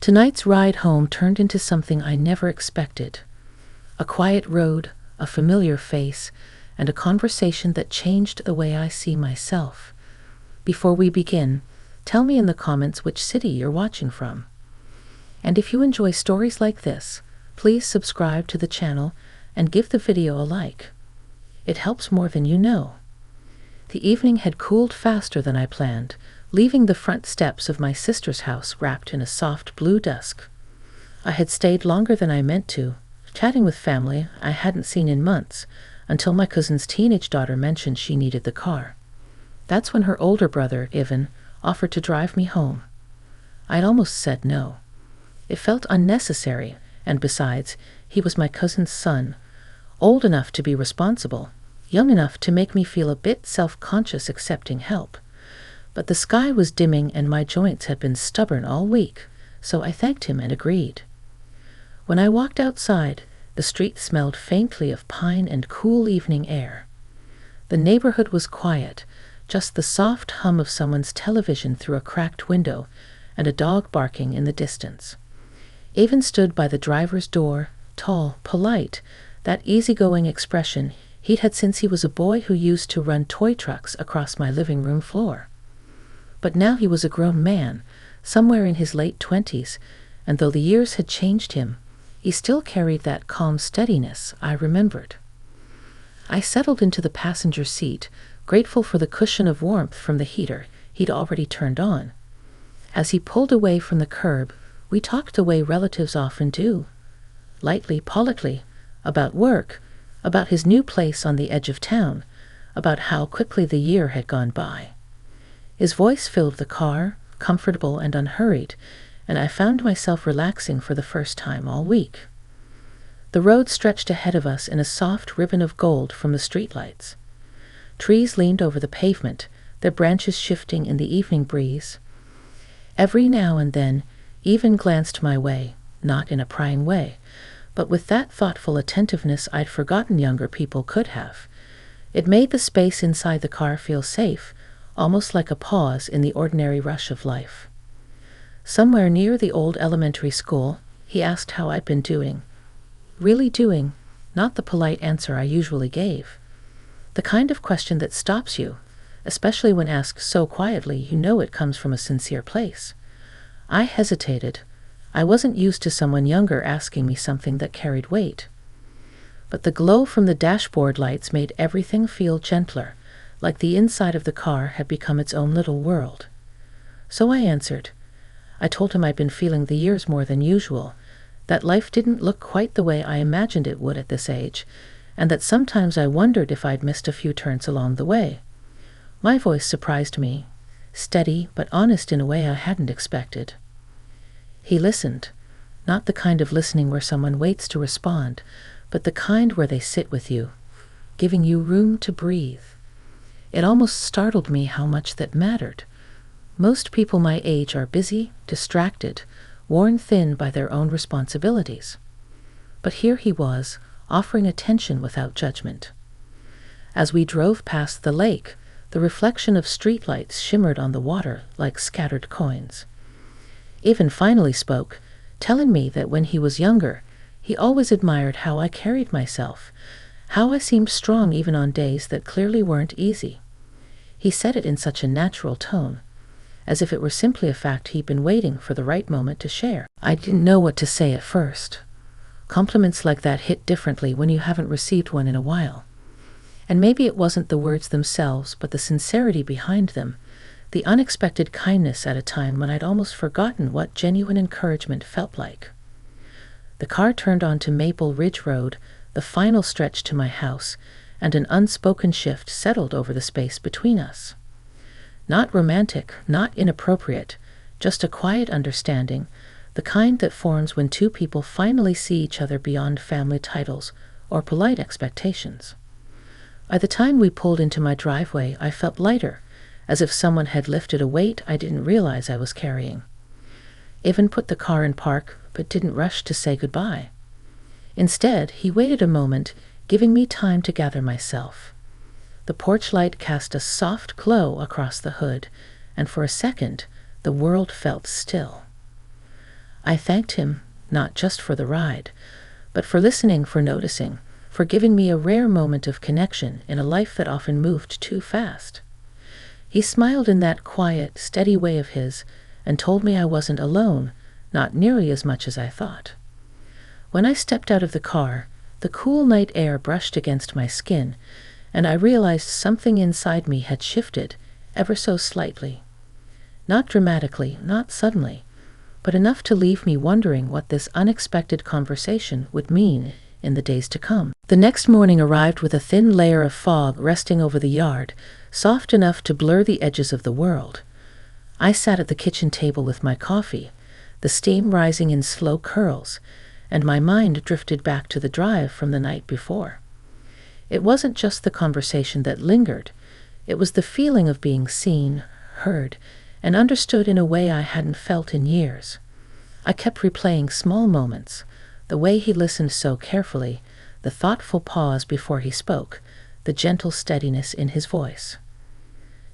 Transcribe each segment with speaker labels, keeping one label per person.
Speaker 1: Tonight's ride home turned into something I never expected. A quiet road, a familiar face, and a conversation that changed the way I see myself. Before we begin, tell me in the comments which city you're watching from. And if you enjoy stories like this, please subscribe to the channel and give the video a like. It helps more than you know. The evening had cooled faster than I planned, leaving the front steps of my sister's house wrapped in a soft blue dusk. I had stayed longer than I meant to, chatting with family I hadn't seen in months, until my cousin's teenage daughter mentioned she needed the car. That's when her older brother, Ivan, offered to drive me home. I'd almost said no. It felt unnecessary, and besides, he was my cousin's son, old enough to be responsible, young enough to make me feel a bit self-conscious accepting help. But the sky was dimming and my joints had been stubborn all week, so I thanked him and agreed. When I walked outside, the street smelled faintly of pine and cool evening air. The neighborhood was quiet, just the soft hum of someone's television through a cracked window and a dog barking in the distance. Ivan stood by the driver's door, tall, polite, that easygoing expression he'd had since he was a boy who used to run toy trucks across my living room floor. But now he was a grown man, somewhere in his late 20s, and though the years had changed him, he still carried that calm steadiness I remembered. I settled into the passenger seat, grateful for the cushion of warmth from the heater he'd already turned on. As he pulled away from the curb, we talked the way relatives often do, lightly, politely, about work, about his new place on the edge of town, about how quickly the year had gone by. His voice filled the car, comfortable and unhurried, and I found myself relaxing for the first time all week. The road stretched ahead of us in a soft ribbon of gold from the streetlights. Trees leaned over the pavement, their branches shifting in the evening breeze. Every now and then, Ivan glanced my way, not in a prying way, but with that thoughtful attentiveness I'd forgotten younger people could have. It made the space inside the car feel safe, almost like a pause in the ordinary rush of life. Somewhere near the old elementary school, he asked how I'd been doing. Really doing, not the polite answer I usually gave. The kind of question that stops you, especially when asked so quietly you know it comes from a sincere place. I hesitated. I wasn't used to someone younger asking me something that carried weight. But the glow from the dashboard lights made everything feel gentler, like the inside of the car had become its own little world. So I answered. I told him I'd been feeling the years more than usual, that life didn't look quite the way I imagined it would at this age, and that sometimes I wondered if I'd missed a few turns along the way. My voice surprised me, steady but honest in a way I hadn't expected. He listened, not the kind of listening where someone waits to respond, but the kind where they sit with you, giving you room to breathe. It almost startled me how much that mattered. Most people my age are busy, distracted, worn thin by their own responsibilities. But here he was, offering attention without judgment. As we drove past the lake, the reflection of streetlights shimmered on the water like scattered coins. Ivan finally spoke, telling me that when he was younger, he always admired how I carried myself, how I seemed strong even on days that clearly weren't easy. He said it in such a natural tone, as if it were simply a fact he'd been waiting for the right moment to share. I didn't know what to say at first. Compliments like that hit differently when you haven't received one in a while. And maybe it wasn't the words themselves, but the sincerity behind them, the unexpected kindness at a time when I'd almost forgotten what genuine encouragement felt like. The car turned onto Maple Ridge Road, the final stretch to my house, and an unspoken shift settled over the space between us. Not romantic, not inappropriate, just a quiet understanding, the kind that forms when two people finally see each other beyond family titles or polite expectations. By the time we pulled into my driveway, I felt lighter, as if someone had lifted a weight I didn't realize I was carrying. Ivan put the car in park, but didn't rush to say goodbye. Instead, he waited a moment, giving me time to gather myself. The porch light cast a soft glow across the hood, and for a second, the world felt still. I thanked him, not just for the ride, but for listening, for noticing, for giving me a rare moment of connection in a life that often moved too fast. He smiled in that quiet, steady way of his and told me I wasn't alone, not nearly as much as I thought. When I stepped out of the car, the cool night air brushed against my skin, and I realized something inside me had shifted, ever so slightly. Not dramatically, not suddenly, but enough to leave me wondering what this unexpected conversation would mean in the days to come. The next morning arrived with a thin layer of fog resting over the yard, soft enough to blur the edges of the world. I sat at the kitchen table with my coffee, the steam rising in slow curls, and my mind drifted back to the drive from the night before. It wasn't just the conversation that lingered, it was the feeling of being seen, heard, and understood in a way I hadn't felt in years. I kept replaying small moments, the way he listened so carefully, the thoughtful pause before he spoke, the gentle steadiness in his voice.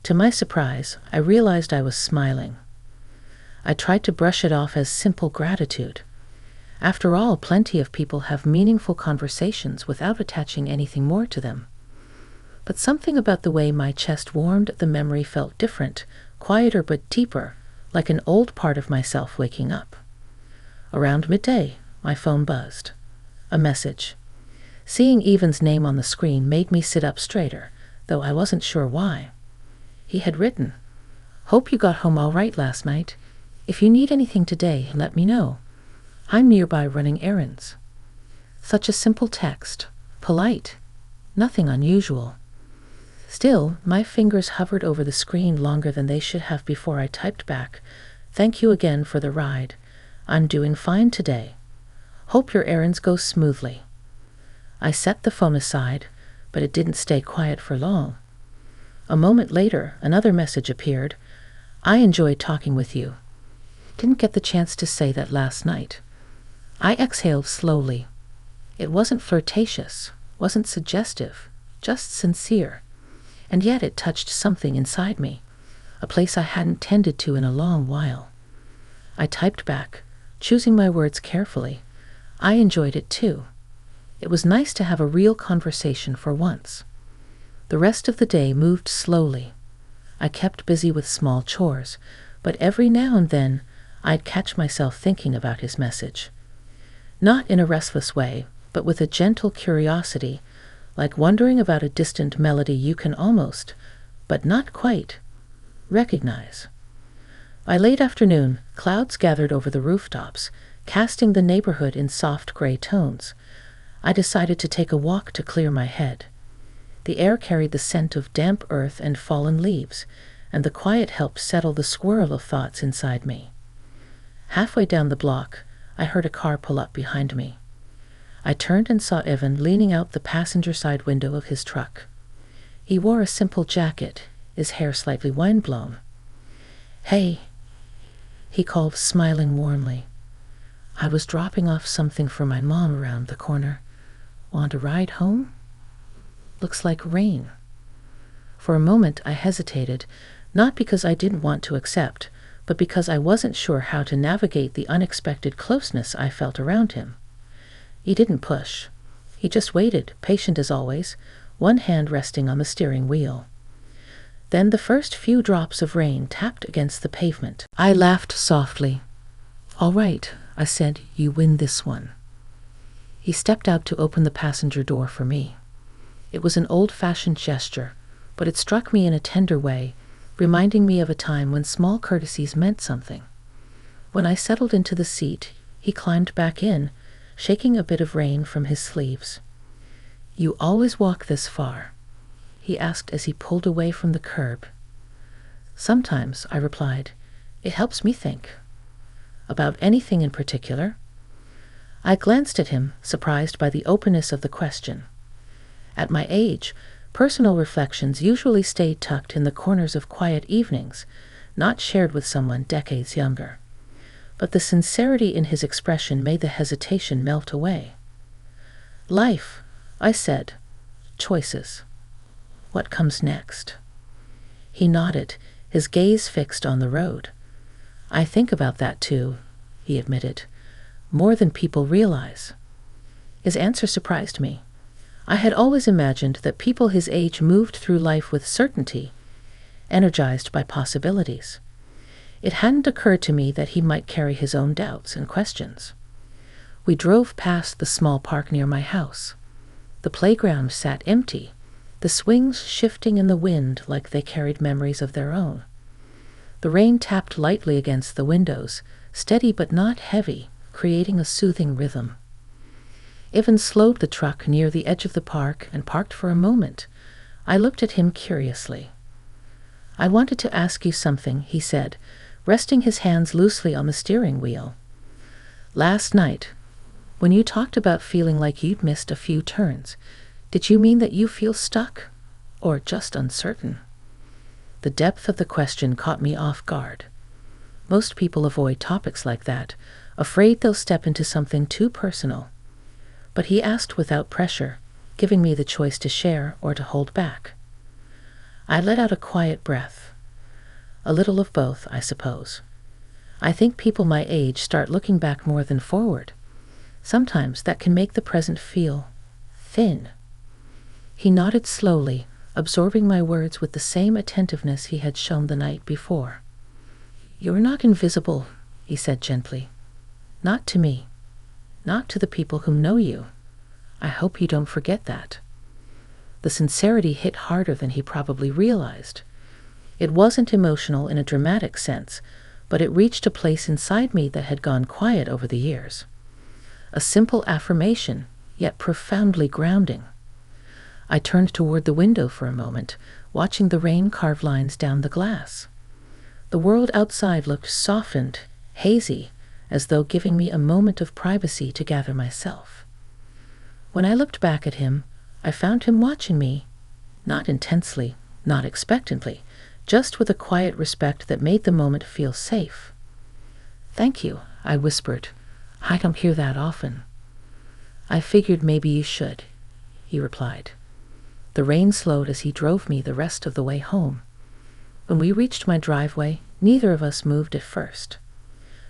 Speaker 1: To my surprise, I realized I was smiling. I tried to brush it off as simple gratitude. After all, plenty of people have meaningful conversations without attaching anything more to them. But something about the way my chest warmed at the memory felt different, quieter but deeper, like an old part of myself waking up. Around midday, my phone buzzed. A message. Seeing Evan's name on the screen made me sit up straighter, though I wasn't sure why. He had written, "Hope you got home all right last night. If you need anything today, let me know. I'm nearby running errands." Such a simple text, polite, nothing unusual. Still, my fingers hovered over the screen longer than they should have before I typed back, "Thank you again for the ride. I'm doing fine today. Hope your errands go smoothly." I set the phone aside, but it didn't stay quiet for long. A moment later, another message appeared. "I enjoyed talking with you. Didn't get the chance to say that last night." I exhaled slowly. It wasn't flirtatious, wasn't suggestive, just sincere. And yet it touched something inside me, a place I hadn't tended to in a long while. I typed back, choosing my words carefully. I enjoyed it too. It was nice to have a real conversation for once. The rest of the day moved slowly. I kept busy with small chores, but every now and then I'd catch myself thinking about his message. Not in a restless way, but with a gentle curiosity, like wondering about a distant melody you can almost, but not quite, recognize. By late afternoon, clouds gathered over the rooftops, casting the neighborhood in soft gray tones. I decided to take a walk to clear my head. The air carried the scent of damp earth and fallen leaves, and the quiet helped settle the swirl of thoughts inside me. Halfway down the block, I heard a car pull up behind me. I turned and saw Evan leaning out the passenger side window of his truck. He wore a simple jacket, his hair slightly windblown. "Hey," he called, smiling warmly. "I was dropping off something for my mom around the corner. Want a ride home? Looks like rain." For a moment I hesitated, not because I didn't want to accept, but because I wasn't sure how to navigate the unexpected closeness I felt around him. He didn't push. He just waited, patient as always, one hand resting on the steering wheel. Then the first few drops of rain tapped against the pavement. I laughed softly. "All right," I said, "you win this one." He stepped out to open the passenger door for me. It was an old-fashioned gesture, but it struck me in a tender way, reminding me of a time when small courtesies meant something. When I settled into the seat, he climbed back in, shaking a bit of rain from his sleeves. "You always walk this far?" he asked as he pulled away from the curb. "Sometimes," I replied. "It helps me think." "About anything in particular?" I glanced at him, surprised by the openness of the question. At my age, personal reflections usually stayed tucked in the corners of quiet evenings, not shared with someone decades younger. But the sincerity in his expression made the hesitation melt away. "Life," I said. "Choices. What comes next?" He nodded, his gaze fixed on the road. "I think about that too. he admitted. "More than people realize." His answer surprised me. I had always imagined that people his age moved through life with certainty, energized by possibilities. It hadn't occurred to me that he might carry his own doubts and questions. We drove past the small park near my house. The playground sat empty, the swings shifting in the wind like they carried memories of their own. The rain tapped lightly against the windows, steady but not heavy, creating a soothing rhythm. Ivan slowed the truck near the edge of the park and parked for a moment. I looked at him curiously. "I wanted to ask you something," he said, resting his hands loosely on the steering wheel. "Last night, when you talked about feeling like you'd missed a few turns, did you mean that you feel stuck or just uncertain?" The depth of the question caught me off guard. Most people avoid topics like that, afraid they'll step into something too personal. But he asked without pressure, giving me the choice to share or to hold back. I let out a quiet breath. A little of both, I suppose. I think people my age start looking back more than forward. Sometimes that can make the present feel thin. He nodded slowly, absorbing my words with the same attentiveness he had shown the night before. "You're not invisible," he said gently. "Not to me. Not to the people who know you. I hope you don't forget that." The sincerity hit harder than he probably realized. It wasn't emotional in a dramatic sense, but it reached a place inside me that had gone quiet over the years. A simple affirmation, yet profoundly grounding. I turned toward the window for a moment, watching the rain carve lines down the glass. The world outside looked softened, hazy, as though giving me a moment of privacy to gather myself. When I looked back at him, I found him watching me, not intensely, not expectantly, just with a quiet respect that made the moment feel safe. "Thank you," I whispered. "I don't hear that often." "I figured maybe you should," he replied. The rain slowed as he drove me the rest of the way home. When we reached my driveway, neither of us moved at first.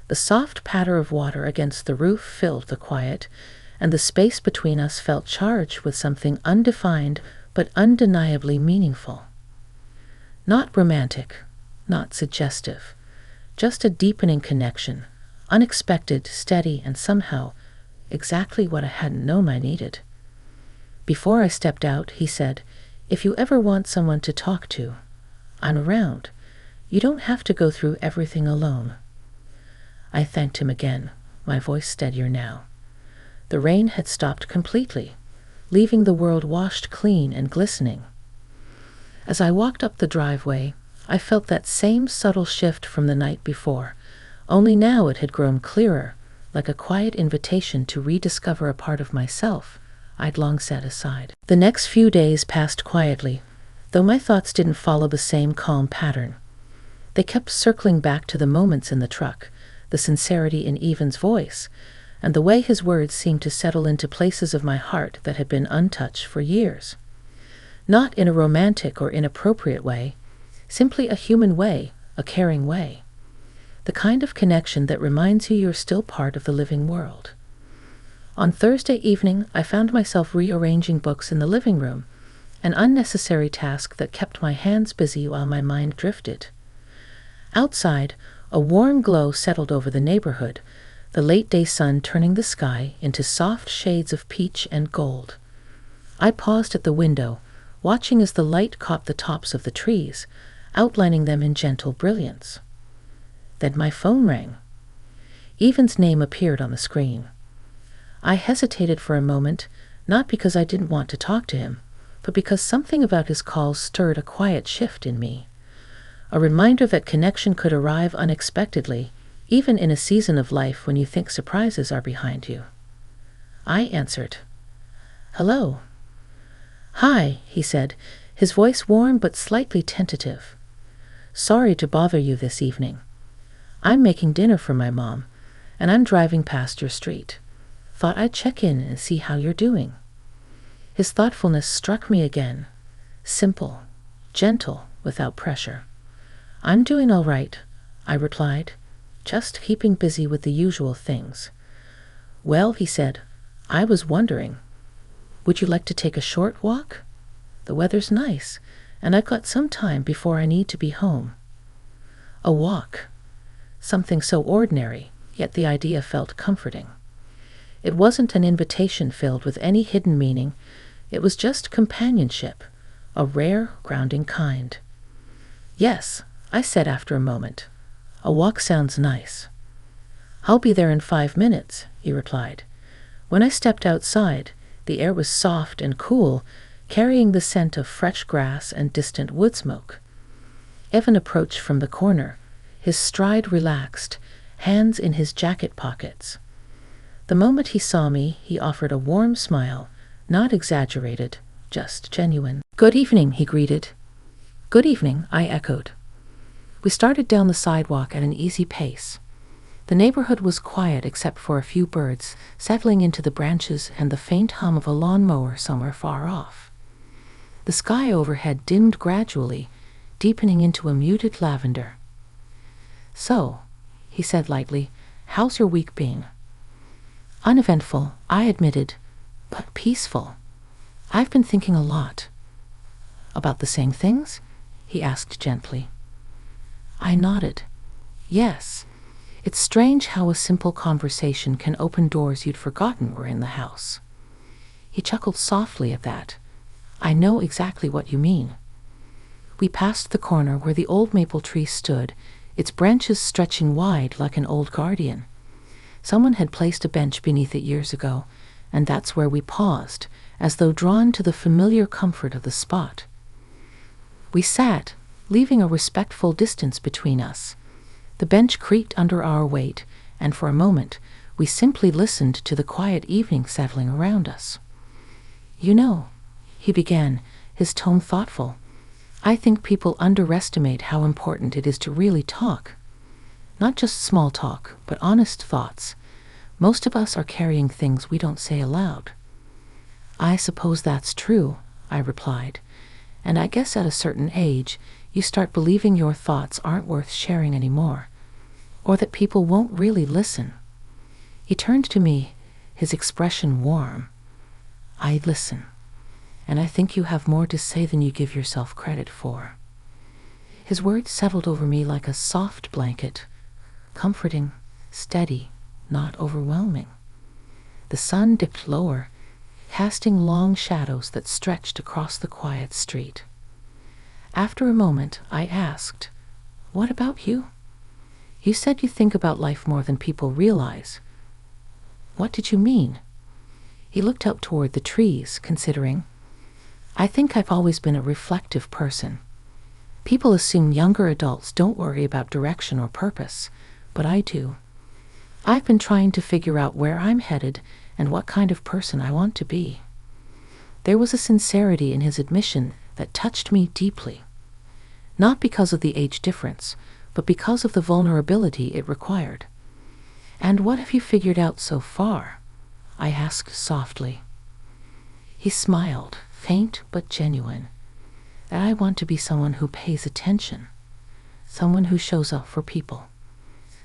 Speaker 1: The soft patter of water against the roof filled the quiet, and the space between us felt charged with something undefined but undeniably meaningful. Not romantic, not suggestive, just a deepening connection, unexpected, steady, and somehow exactly what I hadn't known I needed. Before I stepped out, he said, "If you ever want someone to talk to, I'm around. You don't have to go through everything alone." I thanked him again, my voice steadier now. The rain had stopped completely, leaving the world washed clean and glistening. As I walked up the driveway, I felt that same subtle shift from the night before, only now it had grown clearer, like a quiet invitation to rediscover a part of myself I'd long set aside. The next few days passed quietly, though my thoughts didn't follow the same calm pattern. They kept circling back to the moments in the truck, the sincerity in Ivan's voice, and the way his words seemed to settle into places of my heart that had been untouched for years. Not in a romantic or inappropriate way, simply a human way, a caring way. The kind of connection that reminds you you're still part of the living world. On Thursday evening, I found myself rearranging books in the living room, an unnecessary task that kept my hands busy while my mind drifted. Outside, a warm glow settled over the neighborhood, the late-day sun turning the sky into soft shades of peach and gold. I paused at the window, watching as the light caught the tops of the trees, outlining them in gentle brilliance. Then my phone rang. Ivan's name appeared on the screen. I hesitated for a moment, not because I didn't want to talk to him, but because something about his call stirred a quiet shift in me. A reminder that connection could arrive unexpectedly, even in a season of life when you think surprises are behind you. I answered. "Hello." "Hi," he said, his voice warm but slightly tentative. "Sorry to bother you this evening. I'm making dinner for my mom, and I'm driving past your street. Thought I'd check in and see how you're doing." His thoughtfulness struck me again. Simple, gentle, without pressure. "I'm doing all right," I replied. just keeping busy with the usual things. Well, he said, I was wondering, would you like to take a short walk? The weather's nice, and I've got some time before I need to be home. A walk. Something so ordinary, yet the idea felt comforting. It wasn't an invitation filled with any hidden meaning. It was just companionship, a rare, grounding kind. Yes, I said after a moment. A walk sounds nice. I'll be there in 5 minutes, he replied. When I stepped outside, the air was soft and cool, carrying the scent of fresh grass and distant wood smoke. Evan approached from the corner, his stride relaxed, hands in his jacket pockets. The moment he saw me, he offered a warm smile, not exaggerated, just genuine. Good evening, he greeted. Good evening, I echoed. We started down the sidewalk at an easy pace. The neighborhood was quiet except for a few birds settling into the branches and the faint hum of a lawnmower somewhere far off. The sky overhead dimmed gradually, deepening into a muted lavender. So, he said lightly, how's your week been? Uneventful, I admitted, but peaceful. I've been thinking a lot. About the same things? He asked gently. I nodded. Yes. It's strange how a simple conversation can open doors you'd forgotten were in the house. He chuckled softly at that. I know exactly what you mean. We passed the corner where the old maple tree stood, its branches stretching wide like an old guardian. Someone had placed a bench beneath it years ago, and that's where we paused, as though drawn to the familiar comfort of the spot. We sat, leaving a respectful distance between us. The bench creaked under our weight, and for a moment we simply listened to the quiet evening settling around us. You know, he began, his tone thoughtful, I think people underestimate how important it is to really talk. Not just small talk, but honest thoughts. Most of us are carrying things we don't say aloud. I suppose that's true, I replied, and I guess at a certain age, you start believing your thoughts aren't worth sharing anymore, or that people won't really listen. He turned to me, his expression warm. I listen, and I think you have more to say than you give yourself credit for. His words settled over me like a soft blanket, comforting, steady, not overwhelming. The sun dipped lower, casting long shadows that stretched across the quiet street. After a moment, I asked, what about you? You said you think about life more than people realize. What did you mean? He looked up toward the trees, considering. I think I've always been a reflective person. People assume younger adults don't worry about direction or purpose, but I do. I've been trying to figure out where I'm headed and what kind of person I want to be. There was a sincerity in his admission that touched me deeply. Not because of the age difference, but because of the vulnerability it required. And what have you figured out so far? I asked softly. He smiled, faint but genuine. That I want to be someone who pays attention, someone who shows up for people,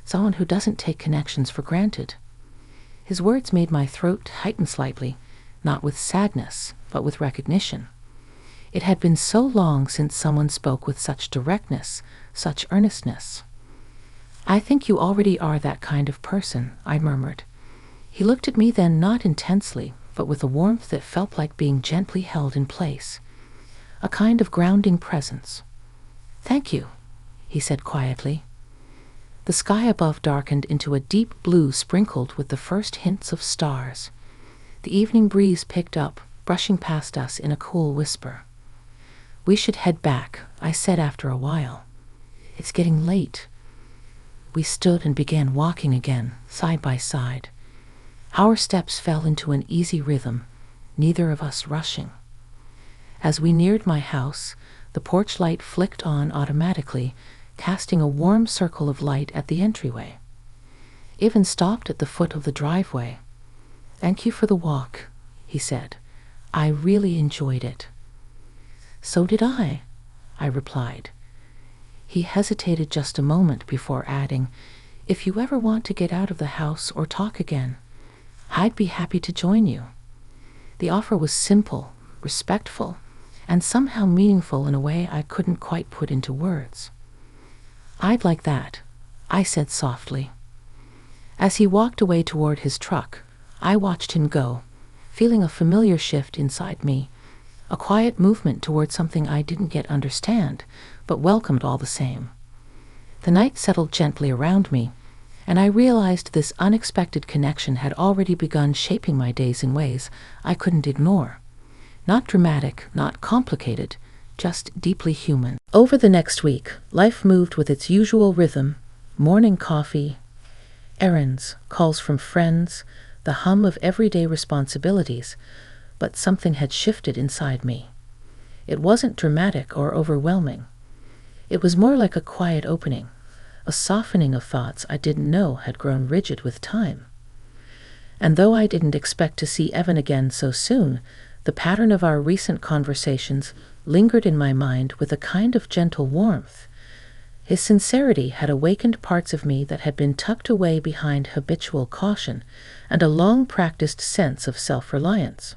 Speaker 1: someone who doesn't take connections for granted. His words made my throat tighten slightly, not with sadness, but with recognition. It had been so long since someone spoke with such directness, such earnestness. I think you already are that kind of person, I murmured. He looked at me then not intensely, but with a warmth that felt like being gently held in place. A kind of grounding presence. Thank you, he said quietly. The sky above darkened into a deep blue sprinkled with the first hints of stars. The evening breeze picked up, brushing past us in a cool whisper. We should head back, I said after a while. It's getting late. We stood and began walking again, side by side. Our steps fell into an easy rhythm, neither of us rushing. As we neared my house, the porch light flicked on automatically, casting a warm circle of light at the entryway. Ivan stopped at the foot of the driveway. Thank you for the walk, he said. I really enjoyed it. So did I replied. He hesitated just a moment before adding, "If you ever want to get out of the house or talk again, I'd be happy to join you." The offer was simple, respectful, and somehow meaningful in a way I couldn't quite put into words. "I'd like that," I said softly. As he walked away toward his truck, I watched him go, feeling a familiar shift inside me, a quiet movement toward something I didn't yet understand, but welcomed all the same. The night settled gently around me, and I realized this unexpected connection had already begun shaping my days in ways I couldn't ignore. Not dramatic, not complicated, just deeply human. Over the next week, life moved with its usual rhythm: morning coffee, errands, calls from friends, the hum of everyday responsibilities, but something had shifted inside me. It wasn't dramatic or overwhelming. It was more like a quiet opening, a softening of thoughts I didn't know had grown rigid with time. And though I didn't expect to see Evan again so soon, the pattern of our recent conversations lingered in my mind with a kind of gentle warmth. His sincerity had awakened parts of me that had been tucked away behind habitual caution and a long-practiced sense of self-reliance.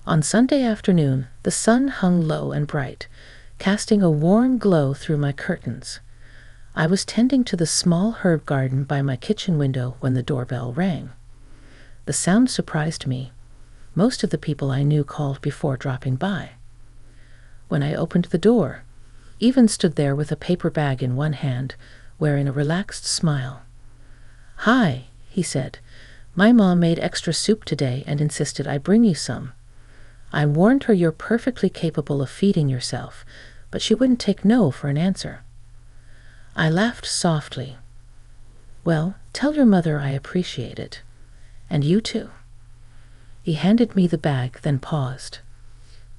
Speaker 1: On Sunday afternoon, the sun hung low and bright, casting a warm glow through my curtains. I was tending to the small herb garden by my kitchen window when the doorbell rang. The sound surprised me. Most of the people I knew called before dropping by. When I opened the door, Evan stood there with a paper bag in one hand, wearing a relaxed smile. "Hi," he said. "My mom made extra soup today and insisted I bring you some. I warned her you're perfectly capable of feeding yourself, but she wouldn't take no for an answer." I laughed softly. "Well, tell your mother I appreciate it. And you too." He handed me the bag, then paused.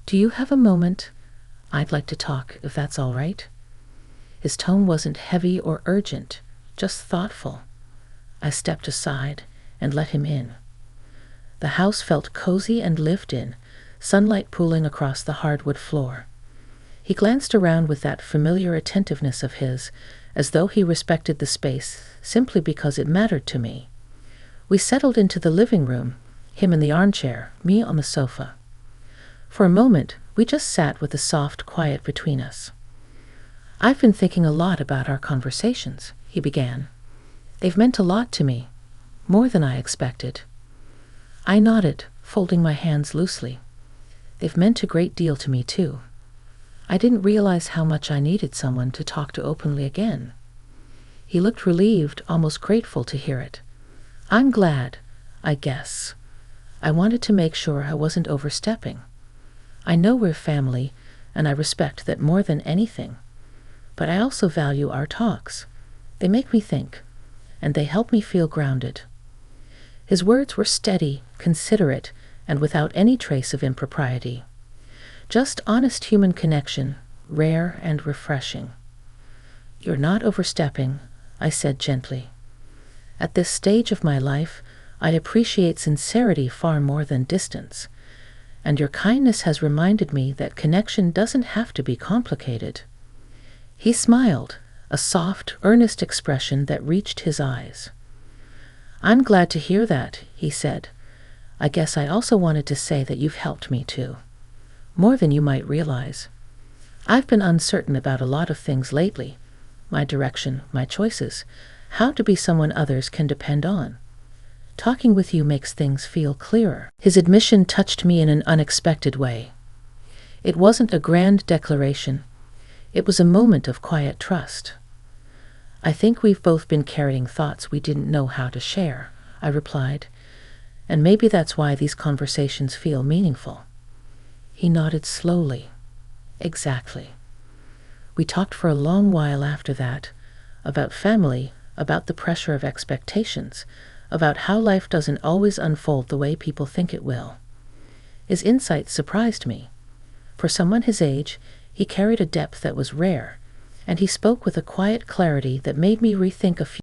Speaker 1: "Do you have a moment? I'd like to talk, if that's all right." His tone wasn't heavy or urgent, just thoughtful. I stepped aside and let him in. The house felt cozy and lived in, sunlight pooling across the hardwood floor. He glanced around with that familiar attentiveness of his, as though he respected the space simply because it mattered to me. We settled into the living room, him in the armchair, me on the sofa. For a moment, we just sat with the soft quiet between us. "I've been thinking a lot about our conversations," he began. "They've meant a lot to me, more than I expected." I nodded, folding my hands loosely. "They've meant a great deal to me, too. I didn't realize how much I needed someone to talk to openly again." He looked relieved, almost grateful to hear it. "I'm glad, I guess. I wanted to make sure I wasn't overstepping. I know we're family, and I respect that more than anything. But I also value our talks. They make me think, and they help me feel grounded." His words were steady, considerate, and without any trace of impropriety. Just honest human connection, rare and refreshing. "You're not overstepping," I said gently. "At this stage of my life, I appreciate sincerity far more than distance. And your kindness has reminded me that connection doesn't have to be complicated." He smiled, a soft, earnest expression that reached his eyes. "I'm glad to hear that," he said. "I guess I also wanted to say that you've helped me too. More than you might realize. I've been uncertain about a lot of things lately. My direction, my choices, how to be someone others can depend on. Talking with you makes things feel clearer." His admission touched me in an unexpected way. It wasn't a grand declaration. It was a moment of quiet trust. "I think we've both been carrying thoughts we didn't know how to share," I replied. "And maybe that's why these conversations feel meaningful." He nodded slowly. "Exactly." We talked for a long while after that, about family, about the pressure of expectations, about how life doesn't always unfold the way people think it will. His insight surprised me. For someone his age, he carried a depth that was rare, and he spoke with a quiet clarity that made me rethink a few